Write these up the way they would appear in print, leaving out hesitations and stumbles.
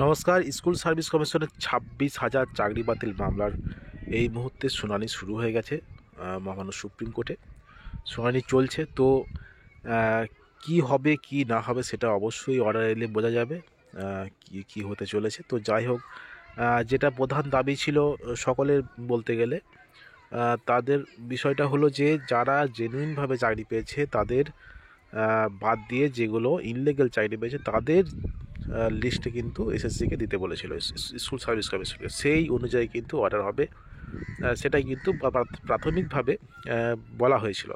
নমস্কার। School service কমিশনের 26,000 চাকরি বাতিল মামলার এই মুহূর্তে শুনানি শুরু হয়ে গেছে মহামান্য সুপ্রিম কোর্টে। শুনানি চলছে। তো কি হবে কি না হবে সেটা অবশ্যই অর্ডার এলে বোঝা যাবে কি কি হতে চলেছে। তো যাই হোক, যেটা প্রধান দাবি ছিল সকলের বলতে গেলে, তাদের বিষয়টা হলো যে যারা জেনুইনভাবে চাকরি পেয়েছে তাদের বাদ দিয়ে যেগুলো ইনলিগ্যাল চাকরি পেয়েছে তাদের লিস্টে কিন্তু এসএসসিকে দিতে বলেছিল স্কুল সার্ভিস কমিশনকে। সেই অনুযায়ী কিন্তু অর্ডার হবে, সেটাই কিন্তু প্রাথমিকভাবে বলা হয়েছিল।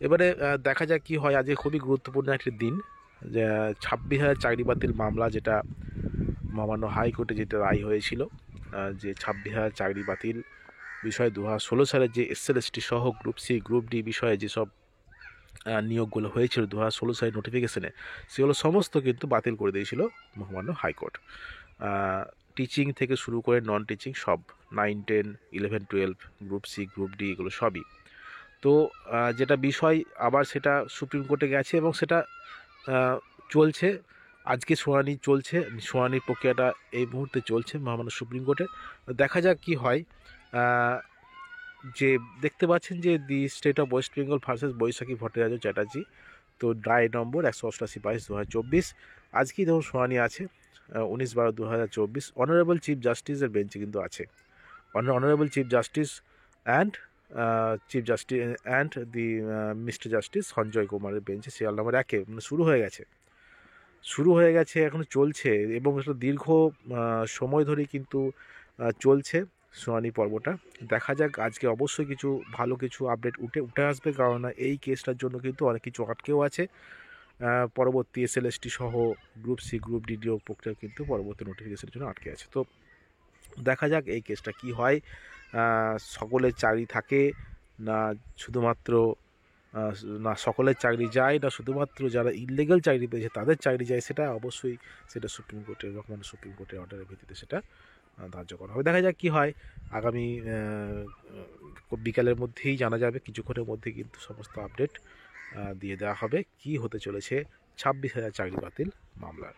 এবারে দেখা যাক কী হয়। আজকে খুবই গুরুত্বপূর্ণ একটি দিন, যে 26,000 চাকরি বাতিল মামলা, যেটা মহামান্য হাইকোর্টে যেটা রায় হয়েছিল, যে 26,000 চাকরি বাতিল বিষয়ে 2016 সালে যে এসএলএসটি সহ গ্রুপ সি গ্রুপ ডি বিষয়ে যেসব নিয়োগগুলো হয়েছিল 2016 সালের নোটিফিকেশনে, সেগুলো সমস্ত কিন্তু বাতিল করে দিয়েছিল মহামান্য হাইকোর্ট। টিচিং থেকে শুরু করে নন টিচিং সব, 9, 10, 11, 12, গ্রুপ সি গ্রুপ ডি এগুলো সবই। তো যেটা বিষয় আবার সেটা সুপ্রিম কোর্টে গেছে এবং সেটা চলছে। আজকে শুনানি চলছে, শুনানির প্রক্রিয়াটা এই মুহূর্তে চলছে মহামান্য সুপ্রিম কোর্টে। দেখা যাক কি হয়। যে দেখতে পাচ্ছেন যে the state of West Bengal versus Baishakhi Bhattacharya Chatterjee, তো রায় নম্বর 188/22 আজকেই দেখুন শুনানি আছে, 19/12/2024। অনারেবল চিফ জাস্টিসের বেঞ্চে কিন্তু আছে। Honourable chief justice and the mister justice Sanjay কুমারের বেঞ্চে, সিরিয়াল নম্বর 1-এ মানে শুরু হয়ে গেছে, এখনো চলছে এবং এটা দীর্ঘ সময় ধরেই কিন্তু চলছে শুনানি পর্বটা। দেখা যাক, আজকে অবশ্যই কিছু ভালো কিছু আপডেট উঠে আসবে, কারণ এই কেসটার জন্য কিন্তু অনেক কিছু আটকেও আছে। পরবর্তী এসএলএসটি সহ গ্রুপ সি গ্রুপ ডি নিয়োগ প্রক্রিয়া কিন্তু পরবর্তী নোটিফিকেশনের জন্য আটকে আছে। তো দেখা যাক এই কেসটা কি হয়। সকলের চাকরি থাকে না, শুধুমাত্র না সকলের চাকরি যায়, না শুধুমাত্র যারা ইললিগাল চাকরি পেয়েছে তাদের চাকরি যায়, সেটা অবশ্যই সেটা সুপ্রিম কোর্টের অর্ডারের ভিত্তিতে সেটা ধার্য করা হবে। দেখা যাক কি হয়। আগামী বিকালের মধ্যেই জানা যাবে, কিছুক্ষণের মধ্যে কিন্তু সমস্ত আপডেট দিয়ে দেওয়া হবে কি হতে চলেছে 26,000 চাকরি বাতিল মামলার।